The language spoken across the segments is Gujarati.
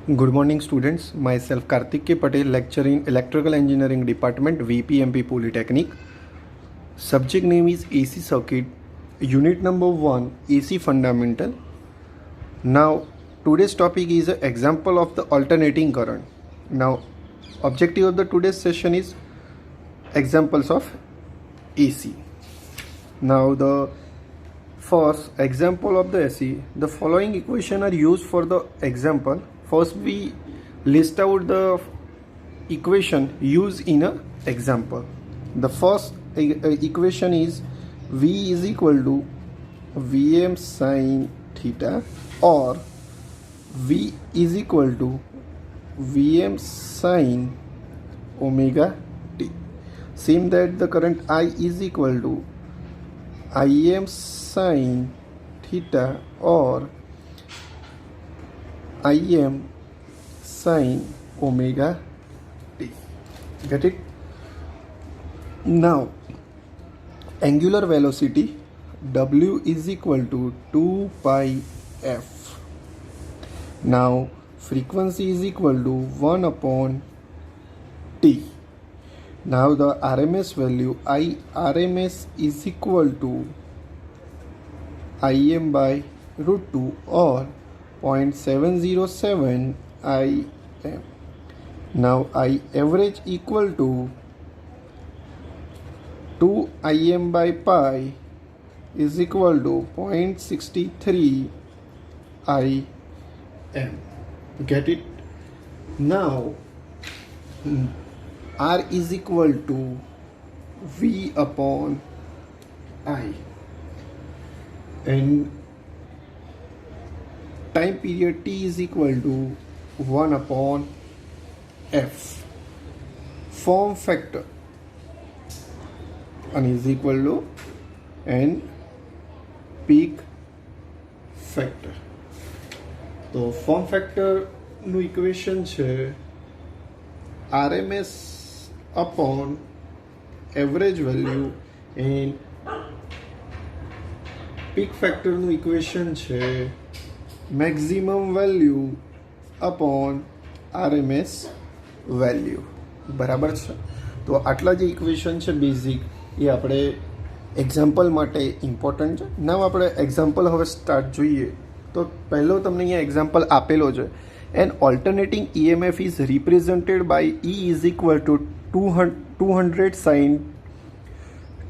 Good morning, students. Myself Karthik K. Patel, lecturer in Electrical Engineering Department, VPMP Polytechnic. Subject name is AC Circuit. Unit number 1, AC Fundamental. Now, today's topic is an example of the alternating current. Now, objective of the today's session is examples of AC. Now, the first example of the AC, the following equation are used for the example. First, we list out the equation used in a example. The first equation is V is equal to Vm sin theta, or V is equal to Vm sin omega t. Same that the current I is equal to Im sin theta or Im sin omega t. Get it? Now, angular velocity W is equal to 2 pi f. Now, frequency is equal to 1 upon t. Now, the RMS value I RMS is equal to Im by root 2 or 0.707 Im. Now I average equal to 2 Im by pi is equal to 0.63 Im. Get it? Now R is equal to V upon I, and time period T is equal to 1 upon F. Form factor and is equal to and peak factor. તો ફોર્મ ફેક્ટરનું ઇક્વેશન છે RMS upon average value, and peak factorનું ઇક્વેશન છે maximum value upon RMS value. બરાબર છે? તો આટલા જે ઇક્વેશન છે બેઝિક, એ આપણે એક્ઝામ્પલ માટે ઇમ્પોર્ટન્ટ છે. નાવ આપણે એક્ઝામ્પલ હવે સ્ટાર્ટ જોઈએ. તો પહેલો તમને અહીંયા એક્ઝામ્પલ આપેલો છે. An alternating EMF is represented by E is equal to 200 sin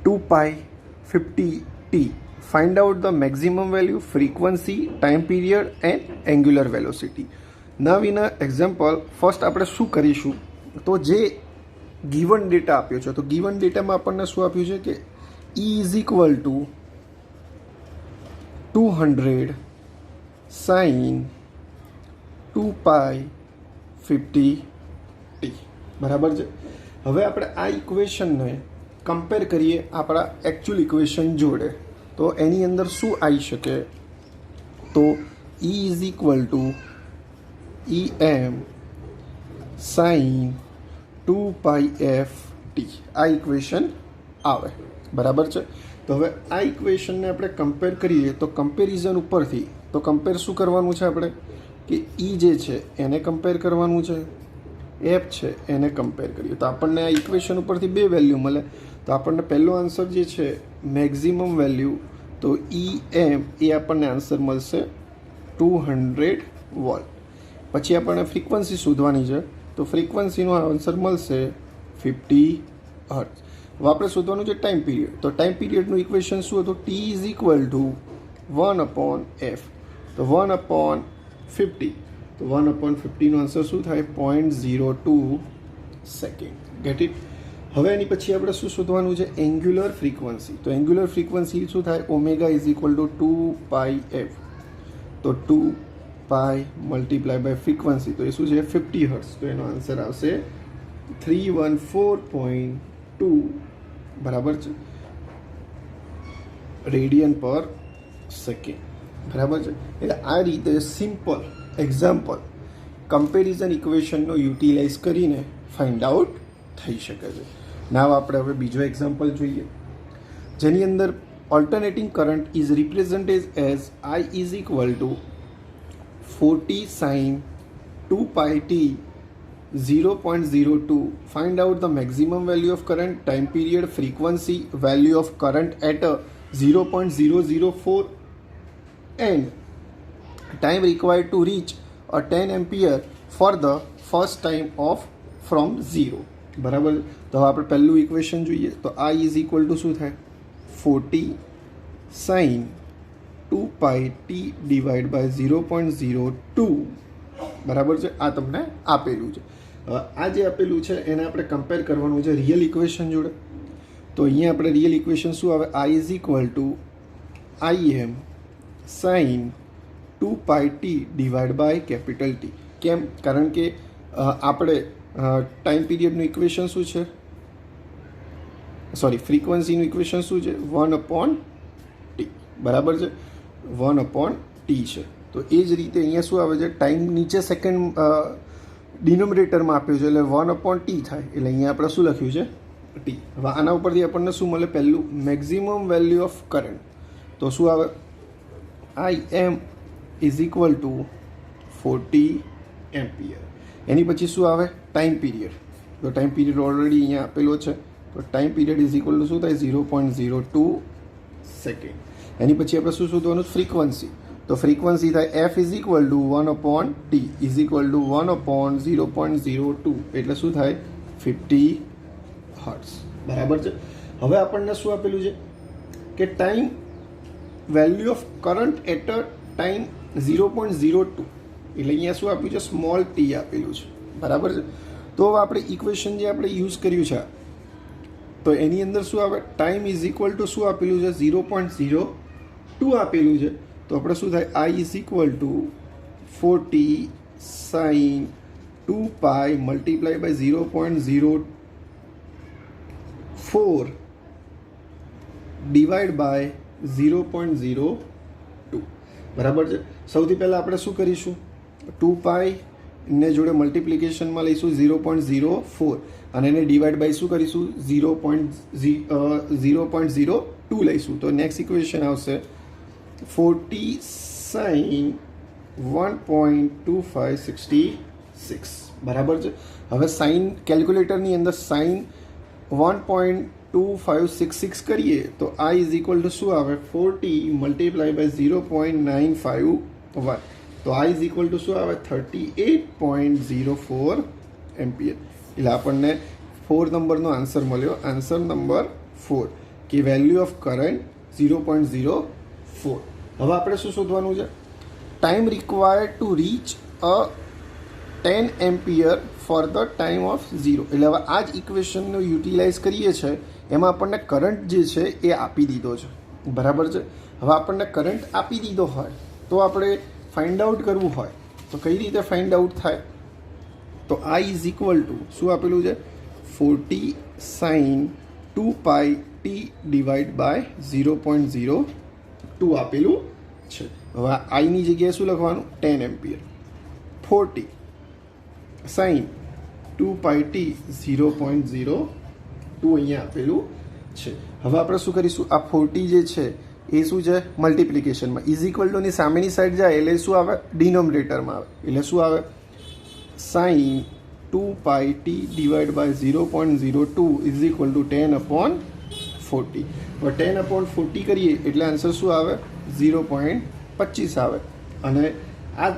2 pi 50 t. Find out the maximum value, frequency, time period and angular velocity. Now in a example, first આપણે શું કરીશું, તો જે ગિવન ડેટા આપ્યો છે, તો ગિવન ડેટામાં આપણને શું આપ્યું છે કે E is equal to 200 sin 2 pi 50 t. બરાબર છે? હવે આપણે આ ઇક્વેશનને કમ્પેર કરીએ આપણા એકચ્યુઅલ ઇક્વેશન જોડે. તો એની અંદર શું આવી શકે, તો E is equal two Em sin 2 pi f t. આ ઇક્વેશન આવે. બરાબર છે? તો હવે આ ઇક્વેશનને આપણે કમ્પેર કરીએ, તો કમ્પેરિઝન ઉપરથી તો કમ્પેર શું કરવાનું છે આપણે, કે E જે છે એને કમ્પેર કરવાનું છે, એફ છે એને કમ્પેર કરીએ. તો આપણને આ ઇક્વેશન ઉપરથી બે વેલ્યુ મળે. તો આપણને પહેલો આન્સર જે છે મેક્ઝિમમ વેલ્યુ, તો Em એ આપણને આન્સર મળશે 200 વોલ્ટ. પછી આપણને ફ્રીક્વન્સી શોધવાની છે, તો ફ્રીક્વન્સીનો આન્સર મળશે 50 હર્ટ્ઝ. હવે આપણે શોધવાનું છે ટાઈમ પીરિયડ. તો ટાઈમ પીરિયડનું ઇક્વેશન શું હતું, T is equal two 1 upon F. તો 1 અપોન 50, તો 1 અપોન 50નો આન્સર શું થાય, 0.02 સેકન્ડ. Get it? હવે એની પછી આપણે શું શોધવાનું છે, એંગ્યુલર ફ્રીક્વન્સી. તો એંગ્યુલર ફ્રીક્વન્સી શું થાય, omega is equal two 2 pi F. તો 2 પાઈ મલ્ટીપ્લાય બાય ફ્રીક્વન્સી, તો એ શું છે 50 હર્ટ્ઝ. તો એનો આન્સર આવશે 314.2. બરાબર છે? રેડિયન પર સેકન્ડ. બરાબર છે? એટલે આ રીતે સિમ્પલ એક્ઝામ્પલ કમ્પેરિઝન ઇક્વેશનનો યુટિલાઇઝ કરીને ફાઇન્ડ આઉટ થઈ શકે છે. નાવ આપણે હવે બીજો એક્ઝામ્પલ જોઈએ, જેની અંદર alternating current is represented as I is equal to 40 sin 2 pi t 0.02. Find out the maximum value of current, time period, frequency, value of current at a 0.004 and time required to reach a 10 ampere for the first time of from 0. બરાબર. તો આપણે પહેલું ઇક્વેશન જોઈએ તો I ઇઝ ઇક્વલ ટુ શું થાય 40 sin 2 pi t divide by 0.02. બરાબર છે. આ તમને આપેલું છે. આ જે આપેલું છે એને આપણે કમ્પેર કરવાનું છે રિયલ ઇક્વેશન જોડે. તો અહીંયા આપણે રિયલ ઇક્વેશન શું આવે I is equal to Im sin 2 pi t divide by capital T. કેમ? કારણ કે આપણે ટાઈમ પીરિયડનું ઇક્વેશન શું છે, સોરી ફ્રીક્વન્સીનું ઇક્વેશન શું છે 1/t. બરાબર છે, 1/t છે. તો એ જ રીતે અહીંયા શું આવે છે ટાઈમ નીચે સેકન્ડ ડિનોમિનેટરમાં આપ્યું છે એટલે 1/t થાય એટલે અહીંયા આપણે શું લખ્યું છે ટી. હવે આના ઉપરથી આપણને શું મળે પહેલું મેક્સિમમ વેલ્યુ ઓફ કરંટ. તો શું આવે Im is equal to 40 ampere. એની પછી શું આવે ટાઈમ પીરિયડ. તો ટાઈમ પીરિયડ ઓલરેડી અહીંયા આપેલો છે તો time period is equal to શું થાય 0.02 સેકન્ડ. એની પછી આપણે શું શોધવાનું ફ્રીક્વન્સી. તો ફ્રીક્વન્સી થાય f is equal two 1/t is equal two 1/0.02 એટલે શું થાય 50 હર્ટ્ઝ. બરાબર છે. હવે આપણને શું આપેલું છે કે time value of current at a time 0.02 એટલે અહીંયા શું આપ્યું છે સ્મોલ ટી આપેલું છે. બરાબર છે. તો હવે આપણે ઇક્વેશન જે આપણે યુઝ કર્યું છે તો એની અંદર શું આવે ટાઈમ ઇઝ ઇક્વલ ટુ શું આપેલું છે 0.02 આપેલું છે. તો આપણે શું થાય I is equal to 40 sin 2 pi multiply by 0.04 divide by 0.02. બરાબર છે. સૌથી પહેલાં આપણે શું કરીશું 2 પાઈ ને જોડે મલ્ટિપ્લિકેશનમાં લઈશું 0.04 અને એને ડિવાઈડ બાય શું કરીશું 0.02 લઈશું. તો નેક્સ્ટ ઇક્વેશન આવશે 40 sin 1.2566. બરાબર છે. હવે સાઇન કેલ્ક્યુલેટરની અંદર સાઇન 1.2566 કરીએ તો I ઇઝ ઇક્વલ ટુ શું આવે 40 મલ્ટીપ્લાય બાય 0.951. તો I ઇઝ ઇક્વલ ટુ શું આવે 38.04 એમ્પિયર. એટલે આપણને 4 નંબરનો આન્સર મળ્યો. આન્સર નંબર 4 કે વેલ્યુ ઓફ કરંટ 0.04. હવે આપણે શું શોધવાનું છે time required to reach a 10 ampere for the time of 0. એટલે હવે આ જ ઇક્વેશનનો યુટિલાઇઝ કરીએ છીએ એમાં આપણને કરંટ જે છે એ આપી દીધો છે. બરાબર છે. હવે આપણને કરંટ આપી દીધો હોય તો આપણે ફાઇન્ડ આઉટ કરવું હોય તો કઈ રીતે ફાઇન્ડ આઉટ થાય તો I ઇઝ ઇક્વલ ટુ શું આપેલું છે 40 sin 2 pi t divide by 0.02 આપેલું છે. હવે આઈની જગ્યાએ શું લખવાનું 10 એમ્પિયર 40 sin 2 pi t 0.02 અહીંયા આપેલું છે. હવે આપણે શું કરીશું આ 40 જે છે એ શું છે મલ્ટિપ્લિકેશનમાં ઇઝ ઇક્વલ ટુની સામેની સાઈડ જાય એટલે શું આવે ડિનોમિનેટરમાં આવે એટલે શું આવે sin 2 pi t divide by 0.02 is equal to 10/40. હવે 10/40 કરીએ એટલે આન્સર શું આવે 0.25 આવે અને આ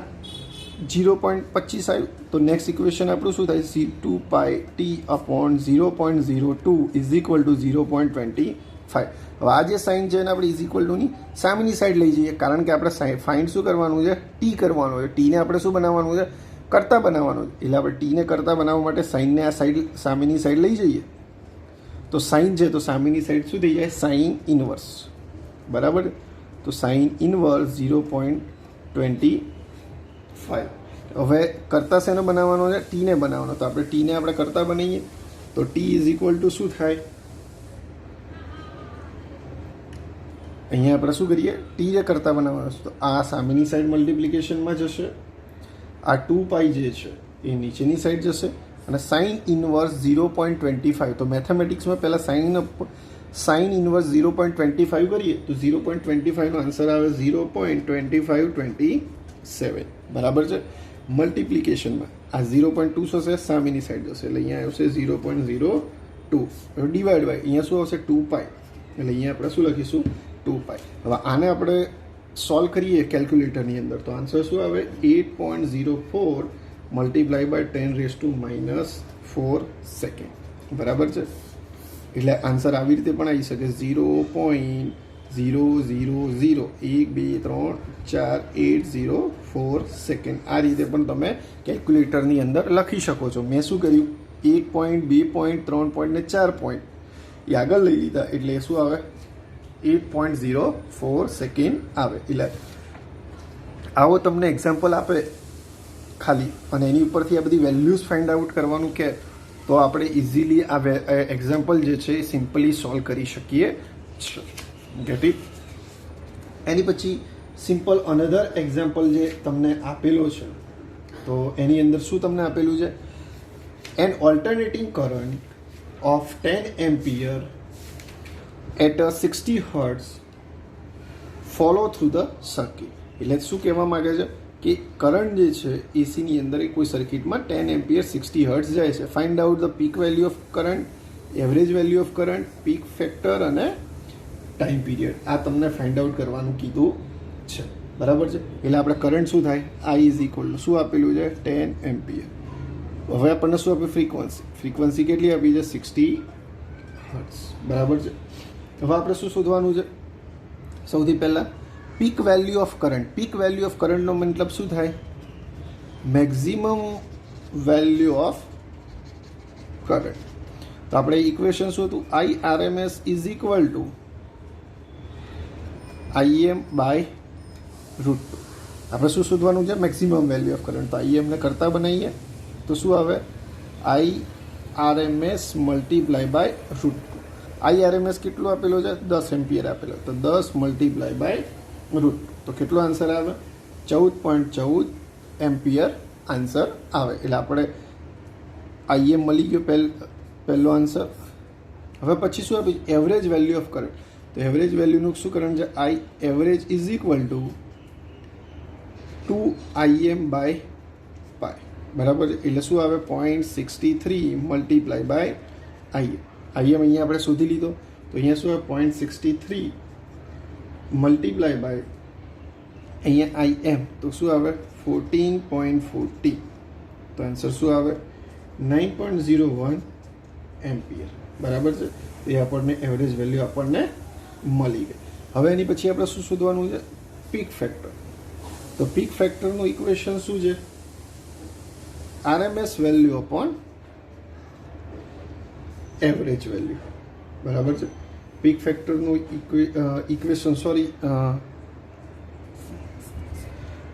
0.25 આવ્યું તો નેક્સ્ટ ઇક્વેશન આપણું શું થાય 2 pi t upon 0.02 is equal two 0.25. હવે આ જે સાઇન છે એને આપણે ઇઝ ઇક્વલ ટુની સામેની સાઈડ લઈ જઈએ કારણ કે આપણે ફાઇન્ડ શું કરવાનું છે ટી કરવાનું છે. ટીને આપણે શું બનાવવાનું છે કરતા બનાવવાનું છે એટલે આપણે ટીને કરતા બનાવવા માટે સાઇનને આ સાઈડ સામેની સાઈડ લઈ જઈએ તો સાઇન છે તો સામેની સાઈડ શું થઈ જાય સાઇન ઇનવર્સ. બરાબર. તો સાઇન ઇનવર્સ 0.25. હવે કરતા શેનો બનાવવાનો છે ટીને બનાવવાનો તો આપણે ટીને આપણે કરતા બનાવીએ તો ટી ઇઝ ઇક્વલ ટુ શું થાય અહીંયા આપણે શું કરીએ ટી જે કરતા બનાવવાનો છે તો આ સામેની સાઈડ મલ્ટિપ્લિકેશનમાં જશે આ 2 પાઈ જે છે એ નીચેની સાઈડ જશે અને સાઇન ઇનવર્સ 0.25. તો મેથેમેટિક્સમાં પહેલાં સાઇન ઇનવર્સ 0.25 કરીએ તો 0.25નો આન્સર આવે 0.2527. બરાબર છે. મલ્ટિપ્લિકેશનમાં આ 0.2 થશે, સામેની સાઈડ જશે એટલે અહીંયા આવશે 0.02. ડિવાઈડ બાય અહીંયા શું આવશે 2π, એટલે અહીંયા આપણે શું લખીશું 2π. હવે આને આપણે સોલ્વ કરીએ કેલ્ક્યુલેટરની અંદર તો આન્સર શું આવે 8.04 મલ્ટીપ્લાય બાય 10⁻⁻4 સેકન્ડ. બરાબર છે, એટલે આન્સર આવી રીતે પણ આવી શકે 0.0001234804 સેકન્ડ. આ રીતે પણ તમે કેલ્ક્યુલેટરની અંદર લખી શકો છો. મેં શું કર્યું 1 પોઈન્ટ 2 પોઈન્ટ 3 પોઈન્ટ ને 4 પોઈન્ટ એ આગળ લઈ લીધા એટલે શું આવે 8.04 સેકન્ડ આવે. એટલે આવો તમને એક્ઝામ્પલ આપે ખાલી અને એની ઉપરથી આ બધી વેલ્યુઝ ફાઇન્ડ આઉટ કરવાનું કે તો આપણે ઇઝીલી આ એક્ઝામ્પલ જે છે એ સિમ્પલી સોલ્વ કરી શકીએ છીએ. Get it? એની પછી સિમ્પલ અનધર એક્ઝામ્પલ જે તમને આપેલો છે તો એની અંદર શું તમને આપેલું છે an alternating current of 10 ampere at a 60 hertz follow through the circuit. એટલે શું કહેવા માગે છે કે કરંટ જે છે એસીની અંદર એ કોઈ સર્કિટમાં 10 એમ્પિયર 60 હર્ટ્ઝ જાય છે. Find out the peak value of current, average value of current, peak factor અને ટાઈમ પીરિયડ. આ તમને ફાઇન્ડ આઉટ કરવાનું કીધું છે. બરાબર છે, એટલે આપણે કરંટ શું થાય આઈ ઇઝ ઇક્વલ ટુ શું આપેલું છે 10 એમ્પિયર. હવે આપણને શું આપ્યું ફ્રીક્વન્સી કેટલી આપી છે 60 હર્ટ્ઝ. બરાબર છે, હવે આપણે શું શોધવાનું છે સૌથી પહેલાં peak value of current. Peak value of કરંટનો મતલબ શું થાય મેક્ઝિમમ વેલ્યુ ઓફ કરંટ. તો આપણે ઇક્વેશન શું હતું I RMS is equal to IM by √2. આપણે શું શોધવાનું છે મેક્સિમમ વેલ્યુ ઓફ કરંટ. તો IM ને કરતા બનાવીએ તો શું આવે IRMS મલ્ટીપ્લાય બાય √2. IRMS કેટલું આપેલો છે 10 એમ્પિયર આપેલો, તો 10 મલ્ટીપ્લાય બાય √2 તો કેટલો આન્સર આવે 14.14 એમ્પિયર આન્સર આવે. એટલે આપણે IM મળી ગયો પહેલો આન્સર. હવે પછી શું આપ્યું એવરેજ વેલ્યુ ઓફ કરંટ. તો એવરેજ વેલ્યુનું શું કરંટ છે I average is equal to 2IM by pi. બરાબર છે, એટલે શું આવે 0.63 મલ્ટીપ્લાય બાય IM. અહીંયા આપણે શોધી લીધો તો અહીંયા શું આવે 0.63 મલ્ટીપ્લાય બાય અહીંયા IM તો શું આવે 14.40. તો આન્સર શું આવે 9.01 એમ્પિયર. બરાબર છે, એ આપણને એવરેજ વેલ્યુ આપણને મળી ગઈ. હવે એની પછી આપણે શું શોધવાનું છે પીક ફેક્ટર. તો પીક ફેક્ટરનું ઇક્વેશન શું છે RMS value upon average value. બરાબર છે, પીક ફેક્ટરનું ઇક્વેશન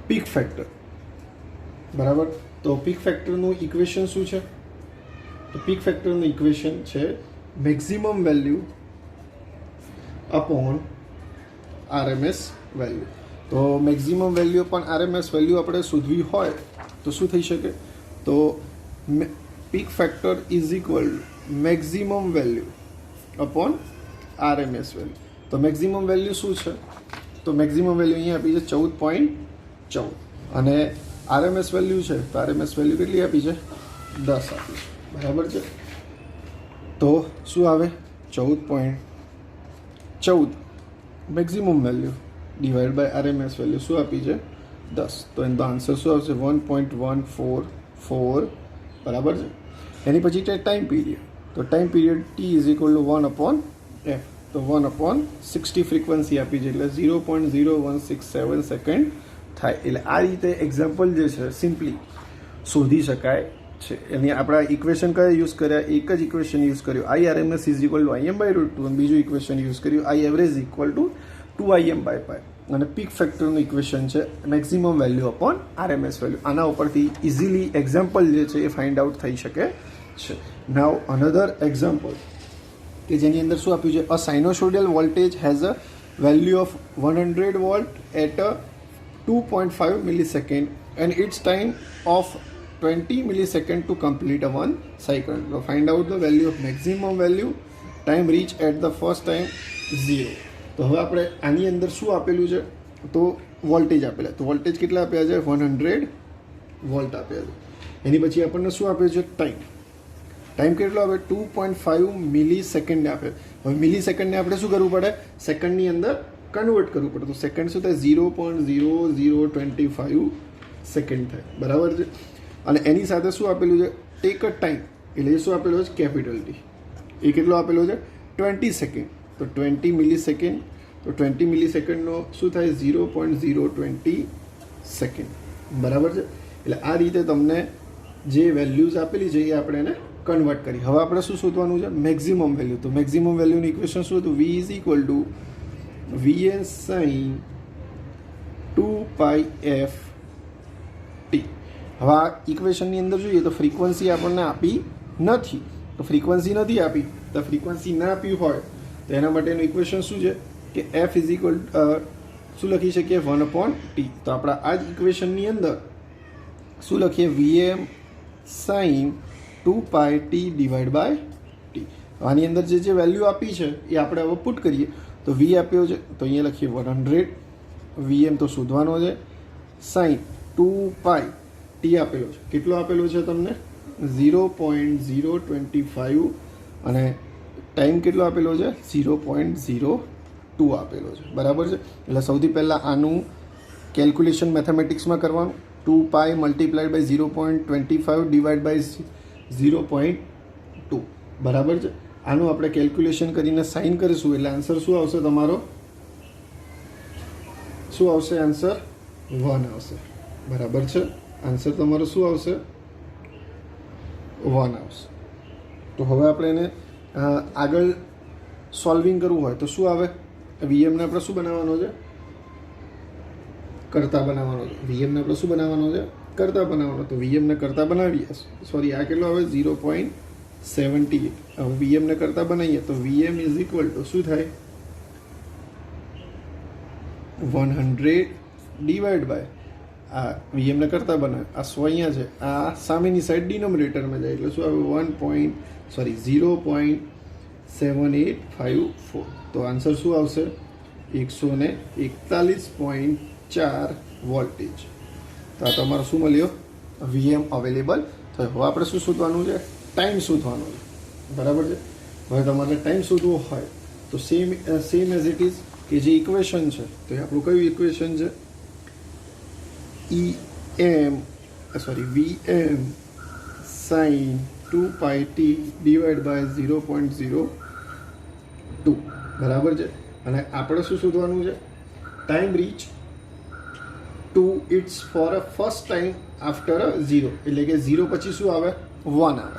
પીક ફેક્ટર. બરાબર, તો પીક ફેક્ટરનું ઇક્વેશન શું છે તો પીક ફેક્ટરનું ઇક્વેશન છે maximum value upon RMS value. તો maximum value upon RMS value આપણે શોધવી હોય તો શું થઈ શકે તો peak factor is equal maximum value upon RMS value. તો મેક્સિમમ વેલ્યુ શું છે તો મેક્સિમમ વેલ્યુ અહીંયા આપી છે 14.14 અને RMS વેલ્યુ છે તો RMS વેલ્યુ કેટલી આપી છે 10 આપી છે. બરાબર છે, તો શું આવે 14.14 maximum value divide by RMS value શું આપી છે 10. તો એનો આન્સર શું આવશે 1.144. બરાબર છે, એની પછી છે ટાઈમ પીરિયડ. તો time period T is equal two 1/f. તો 1/60 ફ્રીક્વન્સી આપી છે એટલે 0.0167 સેકન્ડ થાય. એટલે આ રીતે એક્ઝામ્પલ જે છે સિમ્પલી શોધી શકાય છે. એની આપણા ઇક્વેશન કયા યુઝ કર્યા એક જ ઇક્વેશન યુઝ કર્યું IRMS is equal to IM by √2 અને બીજું ઇક્વેશન યુઝ કર્યું I average equal to 2IM by pi અને પીક ફેક્ટરનું ઇક્વેશન છે maximum value upon RMS value. આના ઉપરથી ઇઝીલી એક્ઝામ્પલ જે છે એ ફાઇન્ડ આઉટ થઈ શકે છે. નાવ અનધર એક્ઝામ્પલ કે જેની અંદર શું આપ્યું છે a sinusoidal voltage has a value of 100 volt at a 2.5 millisecond and its time of 20 millisecond to complete a 1 cycle. તો find out the value of maximum value time reach at the first time 0. તો હવે આપણે આની અંદર શું આપેલું છે તો વોલ્ટેજ આપેલા. તો વોલ્ટેજ કેટલા આપ્યા છે 100 વોલ્ટ આપ્યા છે. એની પછી આપણને શું આપ્યું છે? ટાઈમ કેટલો આવે? 2.5 મિલી સેકન્ડ આપે. હવે મિલી સેકન્ડને આપણે શું કરવું પડે? સેકન્ડની અંદર કન્વર્ટ કરવું પડે. તો સેકન્ડ શું થાય? 0.0025 સેકન્ડ થાય. બરાબર છે. અને એની સાથે શું આપેલું છે? ટેક અ ટાઈમ, એટલે એ શું આપેલો છે? Capital T. એ કેટલો આપેલો છે? 20 સેકન્ડ. તો 20 મિલી સેકન્ડ. તો 20 મિલી સેકન્ડનો શું થાય? 0.020 સેકન્ડ. બરાબર છે. એટલે આ રીતે તમને જે વેલ્યુઝ આપેલી છે એ આપણે એને કન્વર્ટ કરી. હવે આપણે શું શોધવાનું છે? Maximum value. તો મેક્સિમમ વેલ્યુનું ઇક્વેશન શું હતું? V is equal two Vn sin 2πf t. હવે આ ઇક્વેશનની અંદર જોઈએ તો ફ્રીક્વન્સી આપણને આપી નથી. તો ફ્રીક્વન્સી નથી આપી, તો ફ્રીક્વન્સી ના આપી હોય તો એના માટેનું ઇક્વેશન શું છે? કે f ઇઝ ઇક્વલ શું લખી શકીએ? 1/t. તો આપણા આ જ ઇક્વેશનની અંદર શું લખીએ? Vm sin 2πt divide by t. આની અંદર જે વેલ્યુ આપી છે એ આપણે હવે પુટ કરીએ. તો v આપ્યો છે તો અહીંયા લખીએ 100. Vm તો શોધવાનો છે. sin 2π t આપેલો છે. કેટલો આપેલો છે તમને? 0.025. અને ટાઈમ કેટલો આપેલો છે? 0.02 આપેલો છે. બરાબર છે. એટલે સૌથી પહેલાં આનું કેલ્ક્યુલેશન મેથેમેટિક્સમાં કરવાનું. 2π મલ્ટીપ્લાઈડ બાય 0.25 ડિવાઈડ બાય 0.2. બરાબર છે. આનું આપણે કેલ્ક્યુલેશન કરીને સાઇન કરીશું એટલે આન્સર શું આવશે તમારો? શું આવશે આન્સર? 1 આવશે. બરાબર છે. આન્સર તમારો શું આવશે? 1 આવશે. તો હવે આપણે એને આગળ સોલ્વિંગ કરવું હોય તો શું આવે? વીએમને આપણે શું બનાવવાનો છે? કરતા બનાવવાનો છે. વીએમને આપણે શું બનાવવાનો છે? કરતા બનાવવાનો. તો વીએમને કરતા બનાવીએ. સોરી, આ કેટલો આવે? 0.78. હવે વીએમને કરતા બનાવીએ તો વીએમ ઇઝ ઇક્વલ ટુ શું થાય? 100 ડિવાઈડ બાય આ વીએમને કરતા બનાવે. આ 100 અહીંયા છે, આ સામેની સાઈડ ડિનોમિનેટરમાં જાય એટલે શું આવે? 0.7854. તો આન્સર શું આવશે? 141.4 વોલ્ટેજ. તો આ તમારો શું મળ્યો? વીએમ અવેલેબલ થયો. હવે આપણે શું શોધવાનું છે? ટાઈમ શોધવાનો છે. બરાબર છે. હવે તમારે ટાઈમ શોધવો હોય તો સેમ એઝ ઇટ ઇઝ કે જે ઇક્વેશન છે તો એ આપણું કયું ઇક્વેશન છે? Vm sin 2πt divide by 0.02. બરાબર છે. અને આપણે શું શોધવાનું છે? Time reach to its for a first time after a 0. એટલે કે 0 પછી શું આવે? 1 આવે.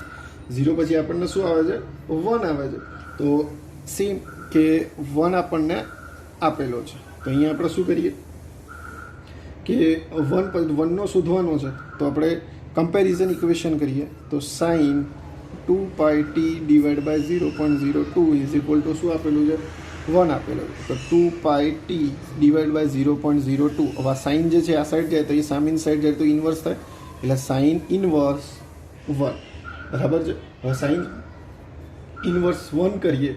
0 પછી આપણને શું આવે છે? 1 આવે છે. તો સેમ કે 1 આપણને આપેલો છે. તો અહીંયા આપણે શું કરીએ કે 1નો શોધવાનો છે તો આપણે કમ્પેરિઝન ઇક્વેશન કરીએ. તો sine 2πt divide by 0.02 is equal to શું આપેલું છે? 1 આપેલો છે. તો 2πt ડિવાઈડ બાય 0.02. હવે આ સાઇન જે છે આ સાઈડ જાય તો એ સામેની સાઈડ જાય તો ઇન્વર્સ થાય એટલે સાઇન ઇન્વર્સ 1. બરાબર છે. હવે સાઇન ઇન્વર્સ 1 કરીએ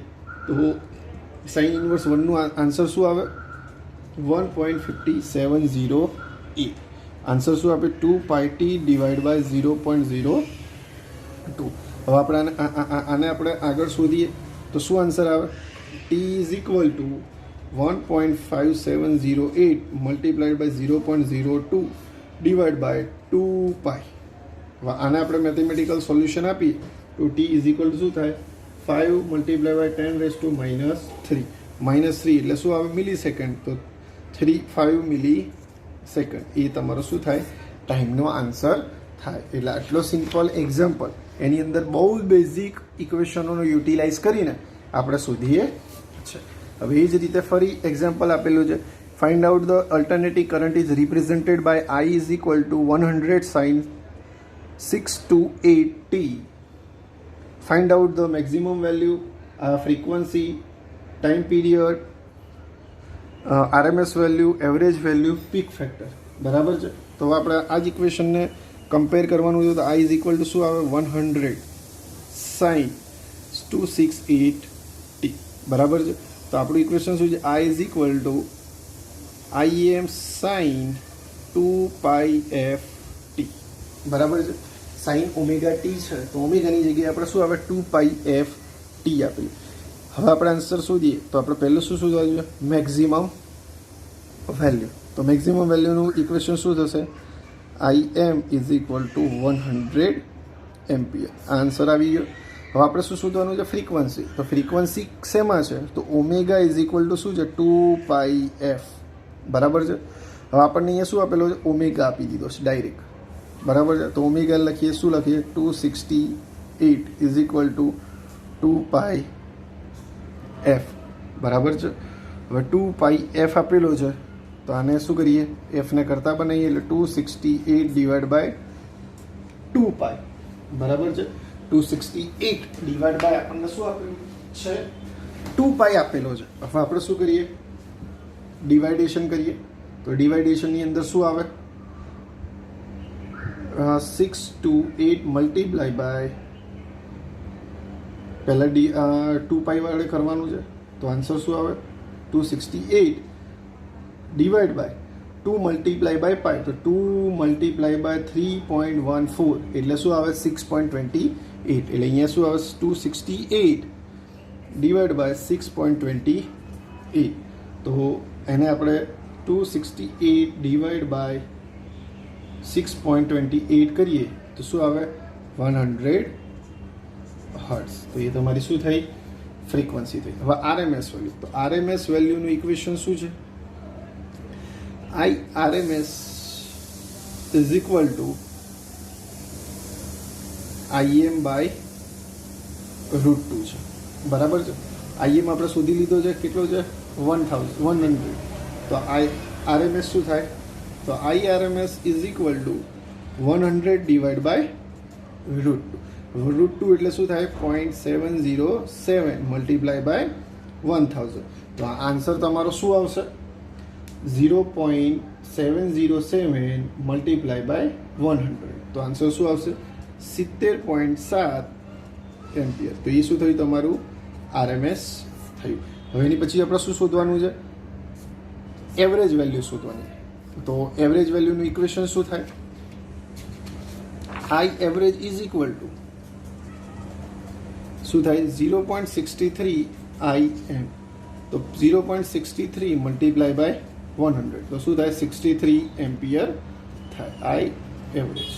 તો સાઇન ઇન્વર્સ 1નું આન્સર શું આવે? 1.570. આન્સર શું આપે? 2πt divide by 0.02. હવે આપણે આને આપણે આગળ શોધીએ તો શું આન્સર આવે? t is equal to 1.5708 multiplied by 0.02 divided by 2π. હવે આને આપણે મેથેમેટિકલ સોલ્યુશન આપીએ તો t ઇઝ ઇક્વલ ટુ શું થાય? 5 મલ્ટીપ્લાય બાય 10⁻³ -3 એટલે શું આવે? મિલી સેકન્ડ. તો 5 મિલી સેકન્ડ એ તમારો શું થાય? ટાઈમનો આન્સર થાય. એટલે આટલો સિમ્પલ એક્ઝામ્પલ એની અંદર બહુ જ બેઝિક ઇક્વેશનોનો યુટિલાઇઝ કરીને આપણે શોધીએ છે. હવે એ જ રીતે ફરી એક્ઝામ્પલ આપેલું છે. Find out the alternative current is represented by I is equal to 100 sin 628t. Find out the maximum value, frequency, time period, RMS value, average value, peak factor. બરાબર છે. તો આપણે આ જ ઇક્વેશનને કમ્પેર કરવાનું છે તો I ઇઝ ઇક્વલ ટુ શું આવે? 100 sin 268t. બરાબર છે. તો આપણું ઇક્વેશન શું છે? I is equal to Im sin 2πft. બરાબર છે. સાઇન ઓમેગા ટી છે તો ઓમેગાની જગ્યાએ આપણે શું આવે 2πf ટી આપેલું. હવે આપણે આન્સર શોધીએ તો આપણે પહેલું શું શોધવા જોઈએ? Maximum value. તો મેક્સિમમ વેલ્યુનું ઇક્વેશન શું થશે? Im is equal to 100 ampere. Answer આવી ગયો. હવે આપણે શું શોધવાનું છે? ફ્રીક્વન્સી. તો ફ્રીક્વન્સી શેમાં છે? તો ઓમેગા ઇઝ ઇક્વલ ટુ શું છે? 2πf. બરાબર છે. હવે આપણને અહીંયા શું આપેલો છે? ઓમેગા આપી દીધો છે ડાયરેક્ટ. બરાબર છે. તો ઓમેગા લખીએ, શું લખીએ? 268 ઇઝ ઇક્વલ ટુ 2πf. બરાબર છે. હવે 2πf આપેલો છે તો આને શું કરીએ? એફને કરતા બનાવીએ એટલે 268 ડિવાઈડ બાય 2π. બરાબર છે. 268 ડિવાઈડ બાય આપણને શું આપેલું છે? 2π આપેલો છે. હવે આપણે શું કરીએ? ડિવાઇડેશન કરીએ. તો ડિવાઇડેશનની અંદર શું આવે? 6 to 8 મલ્ટીપ્લાય બાય પહેલાં 2π વાળે કરવાનું છે તો આન્સર શું આવે? 268 ડિવાઈડ બાય 2 મલ્ટીપ્લાય બાય પાય. તો 2 મલ્ટીપ્લાય બાય 3.14 એટલે શું આવે? 6.28. એટલે અહીંયા શું આવે? 268 ડિવાઈડ બાય 6.28. તો એને આપણે 268 ડિવાઈડ બાય 6.28 કરીએ તો શું આવે? 100 હર્ટ્ઝ. તો એ તમારી શું થઈ? ફ્રીક્વન્સી થઈ. હવે આરએમએસ વેલ્યુ. તો આરએમએસ વેલ્યુનું ઇક્વેશન શું છે? IRMS is equal to IM by √2 છે. બરાબર છે. IM આપણે શોધી લીધો છે. કેટલો છે? 100. તો RMS શું થાય? તો IRMS is equal to 100 divide by √2. √2 એટલે શું થાય? 0.707 મલ્ટીપ્લાય બાય 1000. તો આ આન્સર તમારો શું આવશે? 0.707 મલ્ટીપ્લાય બાય 100. તો આન્સર શું આવશે? 70.7 એમ્પિયર. તો એ શું થયું? તમારું આરએમએસ થયું. હવે એની પછી આપણે શું શોધવાનું છે? એવરેજ વેલ્યુ શોધવાની. તો એવરેજ વેલ્યુનું ઇક્વેશન શું થાય? I average is equal to શું થાય? 0.63 IM. તો 0.63 મલ્ટીપ્લાય બાય 100 તો શું થાય? 63 એમ્પિયર થાય I એવરેજ.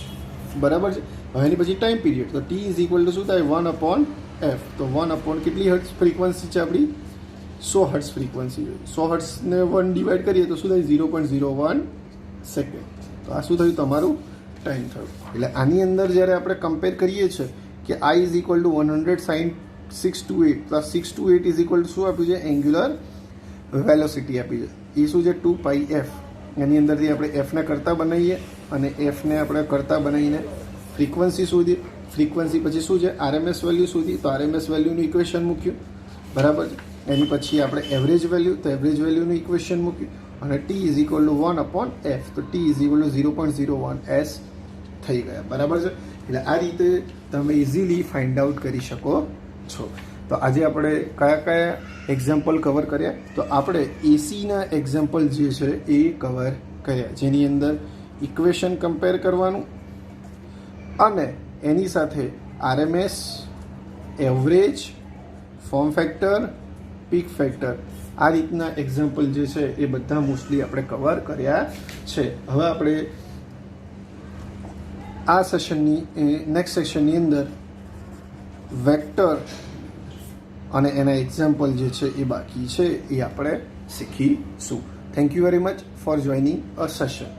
બરાબર છે. હવે એની પછી ટાઈમ પીરિયડ. તો T ઇઝ ઇક્વલ ટુ શું થાય? 1/f. તો 1/ કેટલી હર્ટ્ઝ ફ્રીક્વન્સી છે આપણી? 100 હર્ટ્ઝ ફ્રીક્વન્સી. 100 હર્ટ્ઝને 1 ડિવાઈડ કરીએ તો શું થાય? 0.01 સેકન્ડ. તો આ શું થયું? તમારું ટાઈમ થયું. એટલે આની અંદર જ્યારે આપણે કમ્પેર કરીએ છીએ કે I is equal to 100 sin 628 તો આ 628 ઇઝ ઇક્વલ ટુ શું આપ્યું છે? એંગ્યુલર વેલોસિટી આપી છે. એ શું છે? 2πf. એની અંદરથી આપણે એફને કરતા બનાવીએ અને એફને આપણે કરતા બનાવીને ફ્રીક્વન્સી શોધીએ. ફ્રીક્વન્સી પછી શું છે? આરએમએસ વેલ્યુ શોધી. તો આરએમએસ વેલ્યુનું ઇક્વેશન મૂક્યું. બરાબર છે. એની પછી આપણે એવરેજ વેલ્યુ. તો એવરેજ વેલ્યુનું ઇક્વેશન મૂક્યું અને T is equal two 1/f. તો T is equal two 0.01 s થઈ ગયા. બરાબર છે. એટલે આ રીતે તમે ઇઝીલી ફાઇન્ડ આઉટ કરી શકો છો. તો આજે આપણે કયા કયા એક્ઝામ્પલ કવર કર્યા? તો આપણે એસીના એક્ઝામ્પલ જે છે એ કવર કર્યા, જેની અંદર ઇક્વેશન કમ્પેર કરવાનું અને એની સાથે RMS, average, form factor, peak factor આ રીતના એક્ઝામ્પલ જે છે એ બધા મોસ્ટલી આપણે કવર કર્યા છે. હવે આપણે આ સેશનની નેક્સ્ટ સેશનની અંદર વેક્ટર અને એના એક્ઝામ્પલ જે છે એ બાકી છે એ આપણે શીખીશું. Thank you very much for joining a session.